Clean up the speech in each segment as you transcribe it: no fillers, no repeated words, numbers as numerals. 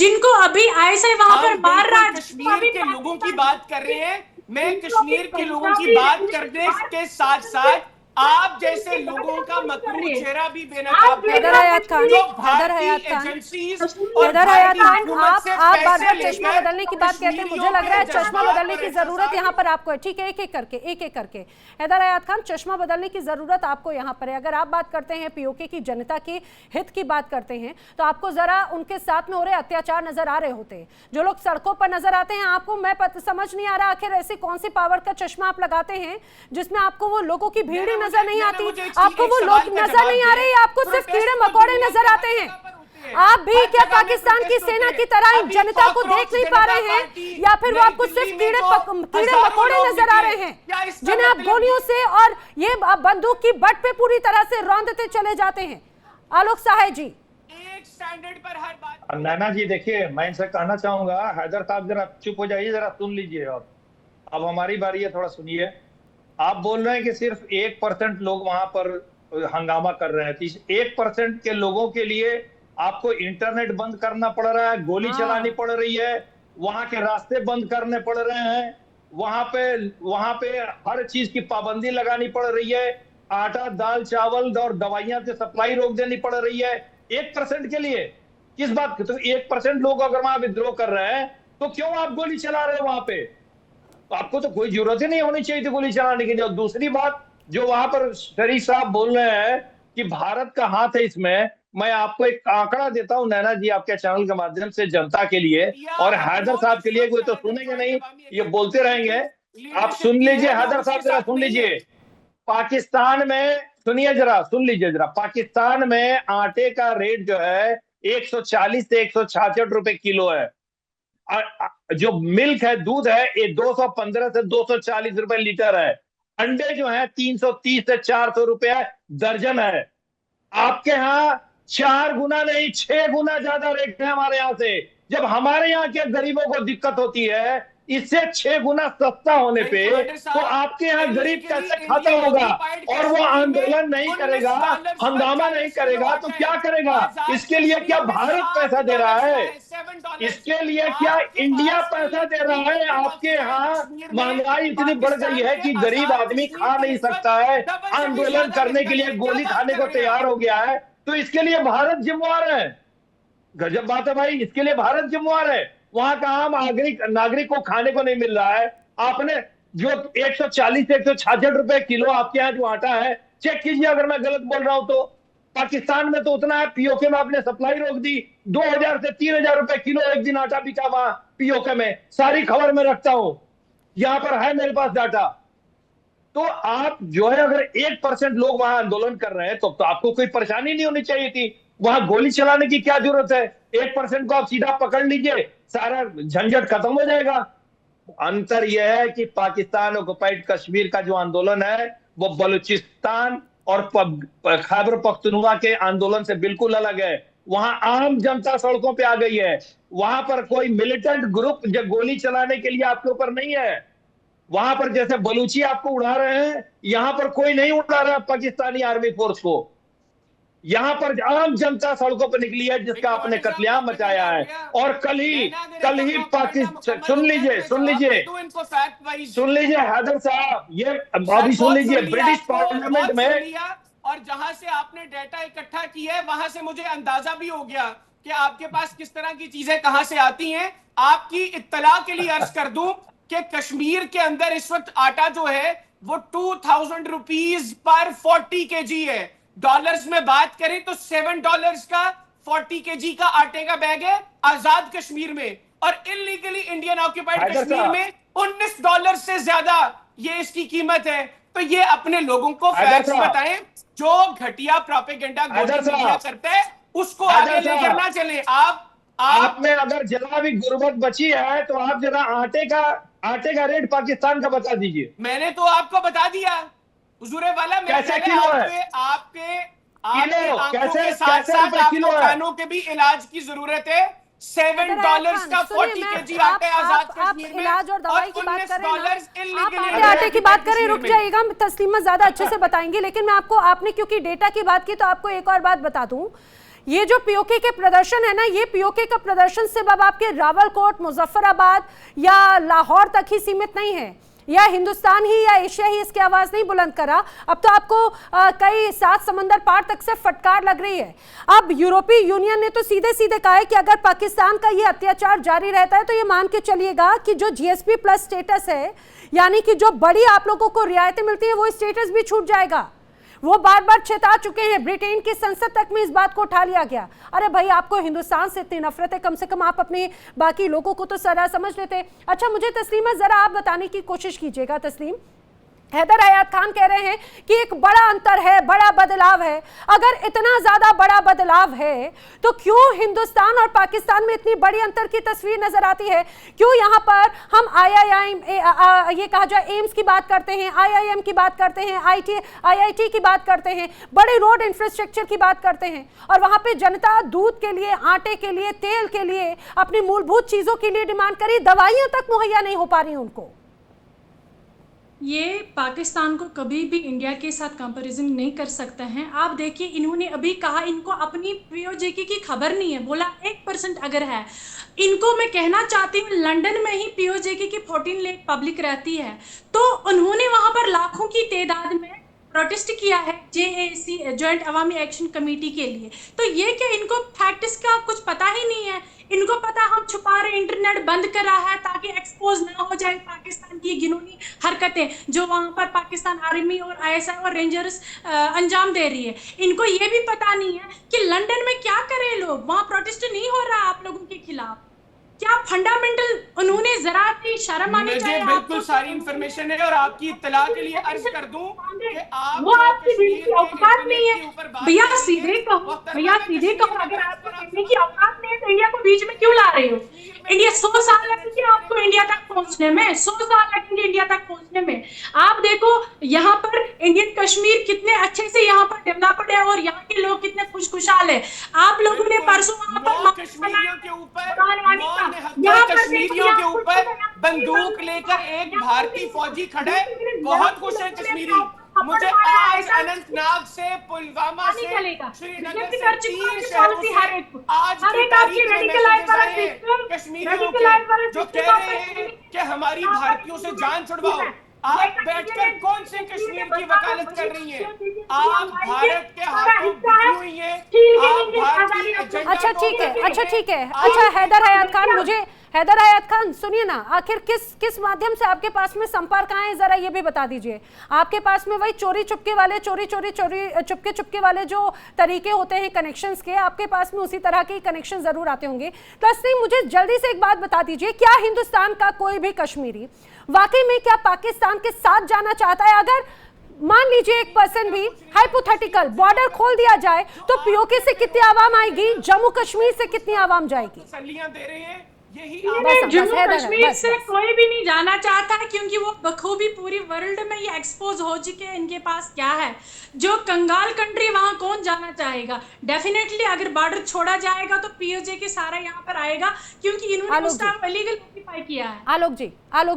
जिनको अभी आईएसआई वहां पर हम मार रहा बिल्कुल है, जिनको कश्मीर अभी के लोगों की बात कर रहे हैं। मैं जिनको अभी कश्मीर के लोगों की पंजाबी बात नेशनलिस्ट करने के साथ साथ आप जैसे उनके बाद लोगों आप का गोली कर मकरू रहे हैं। चेहरा भी आप बेनकाब कर देख रहे हैदर लो हैं, हयात खान, जो कश्मीर हैदर भारतीय हयात खान, एजेंसीज और हैदर हयात भारतीय खान, हुकूमत से आप बार पैसे बार चश्मा लेकर बदलने की बात कहते हैं, मुझे कश्मीरियों लग रहा के है चश्मा जज्बात बदलने पर की जरूरत यहाँ एक्सरसाइज। पर आपको है। ठीक है, एक एक करके, एक एक करके। हैदर हयात खान, चश्मा बदलने की जरूरत आपको यहाँ पर है। अगर आप बात करते हैं पीओके की जनता की हित की बात करते हैं, तो आपको जरा उनके साथ में हो रहे अत्याचार नजर आ रहे होते हैं। जो लोग सड़कों पर नजर आते हैं, आपको मैं समझ नहीं आ रहा आखिर ऐसी कौन सी पावर का चश्मा आप लगाते हैं जिसमें आपको वो लोगों की भीड़ ही नजर नहीं आती, आपको वो लोग नजर नहीं आ रहे, आपको सिर्फ कीड़े मकोड़े नजर आते हैं। आप भी क्या पाकिस्तान की सेना की तरह इन जनता को देख नहीं पा रहे हैं, या फिर वो आपको सिर्फ कीड़े मकोड़े नजर आ रहे हैं जिन्हें आप गोलियों से और ये बंदूक की बट पे पूरी तरह से रौंदते चले जाते हैं? आलोक सहाय जी, एक स्टैंडर्ड पर हर बात। नैना जी देखिए, मैं इनसे कहना चाहूंगा, हैदर साहब जरा चुप हो जाइए, जरा सुन लीजिए। अब हमारी बारी है, थोड़ा सुनिए। आप बोल रहे हैं कि सिर्फ 1% लोग वहां पर हंगामा कर रहे हैं, तो 1% के लोगों के लिए आपको इंटरनेट बंद करना पड़ रहा है, गोली चलानी पड़ रही है, वहां के रास्ते बंद करने पड़ रहे हैं, वहां पे हर चीज की पाबंदी लगानी पड़ रही है, आटा दाल चावल और दवाइयां की सप्लाई रोक देनी पड़ रही है 1% के लिए। किस बात की? तो 1% लोग अगर वहां विद्रोह कर रहे हैं तो क्यों आप गोली चला रहे हो वहां पे? तो आपको तो कोई जरूरत ही नहीं होनी चाहिए थी गोली चलाने की। और दूसरी बात, जो वहां पर शरीफ साहब बोल रहे हैं कि भारत का हाथ है इसमें, मैं आपको एक आंकड़ा देता हूं नैना जी, आपके चैनल के माध्यम से जनता के लिए और हैदर साहब के लिए। कोई तो सुनेंगे नहीं, ये बोलते रहेंगे। आप सुन लीजिए, हैदर साहब जरा सुन लीजिए। पाकिस्तान में, सुनिए जरा, सुन लीजिए जरा, पाकिस्तान में आटे का रेट जो है 140 से 166 रुपए किलो है। जो मिल्क है, दूध है, ये 215 से 240 रुपए लीटर है। अंडे जो है 330 से 400 रुपए दर्जन है। आपके यहाँ 4 गुना नहीं, 6 गुना ज्यादा रेट है हमारे यहाँ से। जब हमारे यहाँ के गरीबों को दिक्कत होती है इससे 6 गुना सस्ता होने पे, तो आपके यहाँ गरीब कैसे खाता होगा? और वो आंदोलन नहीं करेगा, हंगामा नहीं करेगा तो क्या करेगा? इसके लिए क्या भारत पैसा दे रहा है? इसके लिए क्या इंडिया पैसा दे रहा है? आपके यहाँ महंगाई इतनी बढ़ गई है कि गरीब आदमी खा नहीं सकता है, आंदोलन करने के लिए गोली खाने को तैयार हो गया है, तो इसके लिए भारत जिम्मेवार है। गजब बात है भाई, इसके लिए भारत जिम्मेवार है। वहां का आम नागरिक को खाने को नहीं मिल रहा है। आपने जो 140 से 166 रुपए किलो आपके यहाँ जो आटा है, चेक कीजिए अगर मैं गलत बोल रहा हूं तो। पाकिस्तान में तो उतना है, पीओके में आपने सप्लाई रोक दी। 2000 से 3000 रुपए किलो एक दिन आटा बिका वहां पीओके में, सारी खबर में रखता हूं, यहां पर है मेरे पास डाटा। तो आप जो है, अगर 1% लोग वहां आंदोलन कर रहे हैं तो आपको कोई परेशानी नहीं होनी चाहिए थी। वहां गोली चलाने की क्या जरूरत है? 1% को आप सीधा पकड़ लीजिए, सारा झंझट खत्म हो जाएगा। अंतर यह है कि पाकिस्तान ऑक्युपाइड कश्मीर का जो आंदोलन है वो बलूचिस्तान और खैबर पख्तूनख्वा के आंदोलन से बिल्कुल अलग है। वहां आम जनता सड़कों पे आ गई है। वहां पर कोई मिलिटेंट ग्रुप जो गोली चलाने के लिए आपके ऊपर नहीं है। वहां पर जैसे बलूची आपको उड़ा रहे हैं, यहां पर कोई नहीं उड़ा रहा पाकिस्तानी आर्मी फोर्स को। यहां पर आम जनता सड़कों पर निकली है जिसका आपने कत्लेआम मचाया है। और कल ही पाकिस्तान, सुन लीजिए हैदर साहब, ये अभी सुन लीजिए, ब्रिटिश पार्लियामेंट में। और जहां से आपने डेटा इकट्ठा की है वहां से मुझे अंदाजा भी हो गया कि आपके पास किस तरह की चीजें कहां से आती हैं। आपकी इत्तला के लिए अर्ज कर दूं कि कश्मीर के अंदर इस वक्त आटा जो है वो 2000 रुपीज पर 40 केजी है। डॉलर्स में बात करें तो $7 का 40 केजी का आटे का बैग है आजाद कश्मीर में, और इलीगली इंडियन ऑक्युपाइड कश्मीर में $19 से ज्यादा ये इसकी कीमत है। तो ये अपने लोगों को फैक्ट्स बताएं। जो घटिया प्रोपेगेंडा मीडिया करते हैं उसको आगे लेकर ना चले। आप में अगर जरा भी गुर्बत बची है तो आप जरा आटे का रेट पाकिस्तान का बता दीजिए। मैंने तो आपको बता दिया हुजूर वाला। कैसे किलो है? आपके आंखों के साथ कैसे साथ किलो आपको है? कानों के भी इलाज की जरूरत है। $7 का 40 केजी आटे आजाद कश्मीर में, इलाज और दवाई की बात करें ना, आप आटे की बात करें, रुक जाइएगा, तस्लीमा ज्यादा अच्छे से बताएंगे। लेकिन मैं आपको, आपने क्योंकि डेटा की बात की तो आपको एक और बात बता दूं ये जो पीओके के प्रदर्शन है ना, ये पीओके का प्रदर्शन सिर्फ अब आपके रावलकोट, मुजफ्फराबाद या लाहौर तक ही सीमित नहीं है, या हिंदुस्तान ही या एशिया ही इसकी आवाज नहीं बुलंद करा। अब तो आपको कई 7 समंदर पार तक से फटकार लग रही है। अब यूरोपीय यूनियन ने तो सीधे सीधे कहा है कि अगर पाकिस्तान का ये अत्याचार जारी रहता है तो ये मान के चलिएगा कि जो जीएसपी प्लस स्टेटस है, यानी कि जो बड़ी आप लोगों को रियायतें मिलती है, वो स्टेटस भी छूट जाएगा। वो बार बार चेता चुके हैं, ब्रिटेन की संसद तक में इस बात को उठा लिया गया। अरे भाई, आपको हिंदुस्तान से इतनी नफरत है, कम से कम आप अपने बाकी लोगों को तो सरा समझ लेते। अच्छा, मुझे तस्लीमा जरा आप बताने की कोशिश कीजिएगा। तस्लीम, हैदर हयात खान कह रहे हैं कि एक बड़ा अंतर है, बड़ा बदलाव है। अगर इतना ज्यादा बड़ा बदलाव है तो क्यों हिंदुस्तान और पाकिस्तान में इतनी बड़ी अंतर की तस्वीर नजर आती है? क्यों यहाँ पर हम ये कहा जाए एम्स की बात करते हैं, IIM की बात करते हैं, IIT की बात करते हैं, बड़े रोड इंफ्रास्ट्रक्चर की बात करते हैं, और वहां पे जनता दूध के लिए, आटे के लिए, तेल के लिए, अपनी मूलभूत चीजों के लिए डिमांड करी, दवाइयां तक मुहैया नहीं हो पा रही उनको। ये पाकिस्तान को कभी भी इंडिया के साथ कंपैरिजन नहीं कर सकते हैं। आप देखिए, इन्होंने अभी कहा इनको अपनी पीओजेके की खबर नहीं है, बोला 1% अगर है। इनको मैं कहना चाहती हूँ, लंदन में ही पीओजेके की 14 लाख पब्लिक रहती है, तो उन्होंने वहां पर लाखों की तादाद में प्रोटेस्ट किया है JAC, जॉइंट अवामी एक्शन कमेटी के लिए। तो ये क्या इनको फैक्ट्स का कुछ पता ही नहीं है? इनको पता हम छुपा रहे, इंटरनेट बंद करा है ताकि एक्सपोज ना हो जाए पाकिस्तान की घिनौनी हरकतें जो वहां पर पाकिस्तान आर्मी और ISI और रेंजर्स अंजाम दे रही है। इनको ये भी पता नहीं है कि लंदन में क्या करें लोग, वहां प्रोटेस्ट नहीं हो रहा आप लोगों के खिलाफ। क्या फंडामेंटल उन्होंने जरा सी शर्म आनी चाहिए। मुझे बिल्कुल सारी इंफॉर्मेशन है, और आपकी इत्तला के लिए अर्ज कर दूं कि आप वो आपकी दिल की औकात नहीं है। भैया सीधे कहो, भैया सीधे कहो, अगर आपको कहने की औकात नहीं है तो इंडिया को बीच में क्यों ला रहे हो? इंडिया 100 साल लगेंगे आपको इंडिया तक पहुंचने में, 100 साल लगेंगे इंडिया तक पहुंचने में। आप देखो यहाँ पर इंडियन कश्मीर कितने अच्छे से यहाँ पर डेवलप्ड है और यहाँ के लोग कितने खुशखुशाल है। आप लोगों ने परसों वहां पर कश्मीरियों के ऊपर बंदूक लेकर एक भारतीय फौजी खड़े, बहुत खुश है कश्मीरी। मुझे आज अनंतनाग से, पुलवामा से, श्रीनगर से 3 शहरों से आज की तारीख में मैसेजेस आए हैं कश्मीरियों के, जो कह रहे हैं कि हमारी भारतीयों से जान छुड़वाओ। आप बैठकर कौन से कश्मीर की वकालत कर रही हैं? आप भारत के हाथों बिकी हुई हैं, आप भारतीय एजेंडा। अच्छा ठीक है, अच्छा ठीक है। अच्छा हैदर हयात खान, मुझे हैदर हयात खान सुनिए ना, आखिर किस माध्यम से आपके पास में संपर्क आए, जरा ये भी बता दीजिए। आपके पास में वही चोरी चुपके वाले, चुपके वाले जो तरीके होते हैं कनेक्शंस के, आपके पास में उसी तरह के कनेक्शन जरूर आते होंगे। तस्लीम, मुझे जल्दी से एक बात बता दीजिए, क्या हिंदुस्तान का कोई भी कश्मीरी वाकई में क्या पाकिस्तान के साथ जाना चाहता है? अगर मान लीजिए 1% भी हाइपोथेटिकल बॉर्डर खोल दिया जाए तो पीओके से कितनी आवाम आएगी, जम्मू कश्मीर से कितनी आवाम जाएगी? तसल्लियां दे रहे हैं, यही जम्मू कश्मीर से कोई भी नहीं जाना चाहता है, क्योंकि वो बखूबी पूरी वर्ल्ड में ये एक्सपोज हो चुके हैं इनके पास क्या है। जो कंगाल कंट्री, वहां कौन जाना चाहेगा? डेफिनेटली अगर बॉर्डर छोड़ा जाएगा तो पीओजे के सारा यहाँ पर आएगा, क्योंकि इन्होंने उस टाइम इलीगल ऑक्यूपाई किया है। आलोक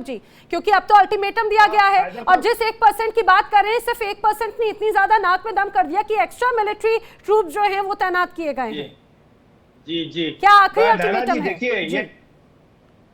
जी, क्योंकि अब तो अल्टीमेटम दिया गया है, और जिस 1% की बात कर रहे हैं, सिर्फ 1% ने इतनी ज्यादा नाक में दम कर दिया कि एक्स्ट्रा मिलिट्री ट्रूप जो है वो तैनात किए गए हैं। जी क्या आखिरी अल्टीमेटम है? देखिए, ये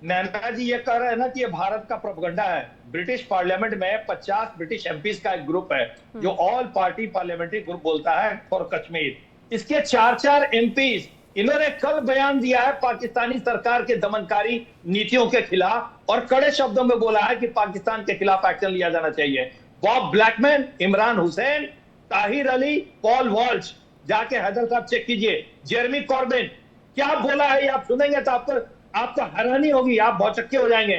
नैना जी ये कह रहे हैं ना कि ये भारत का प्रोपेगेंडा है। ब्रिटिश पार्लियामेंट में 50 ब्रिटिश एमपीज का एक ग्रुप है जो ऑल पार्टी पार्लियामेंट्री ग्रुप बोलता है फॉर कश्मीर। इसके 4 एमपीज, इन्होंने कल बयान दिया है पाकिस्तानी सरकार के दमनकारी नीतियों के खिलाफ, और कड़े शब्दों में बोला है कि पाकिस्तान के खिलाफ एक्शन लिया जाना चाहिए। Bob Blackman, Imran Hussain, Tahir Ali, Paul Walsh, जाके हैदर साहब चेक कीजिए। जेरेमी कॉर्बिन क्या बोला है, आप सुनेंगे तो आपको हैरानी होगी, आप भौचक्के हो जाएंगे।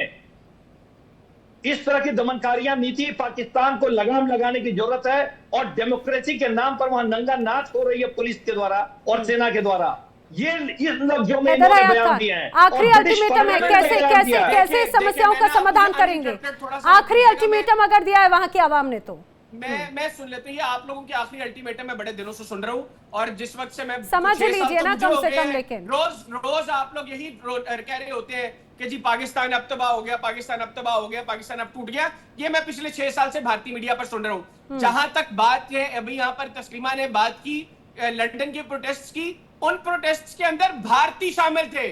इस तरह की दमनकारियां नीति पाकिस्तान को लगाम लगाने की जरूरत है, और डेमोक्रेसी के नाम पर वहां नंगा नाच हो रही है पुलिस के द्वारा और सेना के द्वारा। ये इस लफ्जों में बयान दिए हैं। आखिरी अल्टीमेटम है, कैसे समस्याओं का समाधान करेंगे? आखिरी अल्टीमेटम अगर दिया है वहां की आवाम ने तो मैं सुन लेते हैं। ये आप लोगों की आखिरी अल्टीमेटम मैं बड़े दिनों से सुन रहा हूँ, और जिस वक्त से मैं समझ लीजिए ना कम से कम, लेकिन रोज आप लोग यही कह रहे होते हैं कि जी पाकिस्तान अब तबाह हो गया, पाकिस्तान अब तबाह हो गया, पाकिस्तान अब टूट गया। ये मैं पिछले 6 साल से भारतीय मीडिया पर सुन रहा हूँ। जहां तक बात है, अभी यहाँ पर तस्लीमा ने बात की लंदन के प्रोटेस्ट की, उन प्रोटेस्ट के अंदर भारतीय शामिल थे,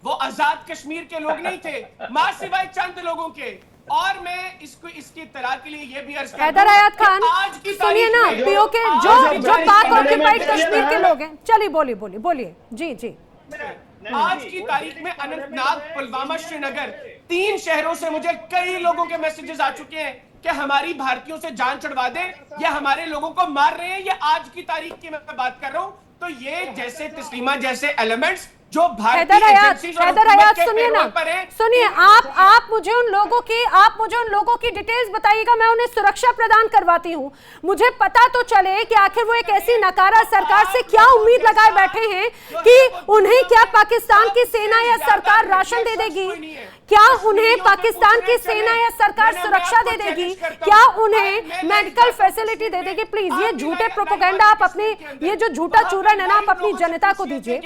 वो आजाद कश्मीर के लोग नहीं थे, मां सिवाय चंद लोगों के। और मैं इसकी इत्तला के लिए ये भी अर्ज करता हूं, हैदर आयात खान आज की सुनिए ना, तारीख में पीओके जो पाक ऑक्युपाइड कश्मीर के लोग हैं, चलिए बोलिए जी जी। आज की तारीख में अनंतनाग, पुलवामा, श्रीनगर, 3 शहरों से मुझे कई लोगों के मैसेजेस आ चुके हैं कि हमारी भारतीयों से जान छुड़वा दे, या हमारे लोगों को मार रहे हैं। ये आज की तारीख की मैं बात कर रहा हूं। तो ये जैसे तस्लीमा जैसे एलिमेंट्स जो हैदर आयात सुनिए ना, सुनिए, आप मुझे उन लोगों की डिटेल्स बताइएगा, मैं उन्हें सुरक्षा प्रदान करवाती हूँ। मुझे पता तो चले कि आखिर वो एक ऐसी नकारा सरकार से क्या उम्मीद लगाए बैठे हैं कि उन्हें क्या पाकिस्तान की सेना या सरकार राशन दे देगी, क्या उन्हें पाकिस्तान की सेना या सरकार सुरक्षा दे देगी, क्या उन्हें मेडिकल फैसिलिटी दे देगी। प्लीज ये झूठे प्रोपेगेंडा आप अपने, ये जो झूठा चूरन है ना, आप अपनी जनता को दीजिए,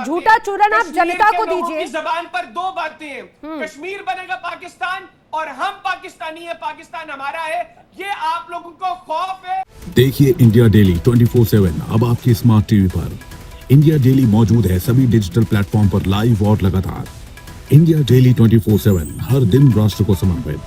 झूठा चूरन आप जनता को दीजिए। जबान पर 2 बातें हैं, कश्मीर बनेगा पाकिस्तान और हम पाकिस्तानी है, पाकिस्तान हमारा है। ये आप लोगों को खौफ है। देखिए इंडिया डेली 24/7 अब आपकी स्मार्ट टीवी पर। इंडिया डेली मौजूद है सभी डिजिटल प्लेटफॉर्म पर लाइव और लगातार। इंडिया डेली 24/7 हर दिन राष्ट्र को समर्पित।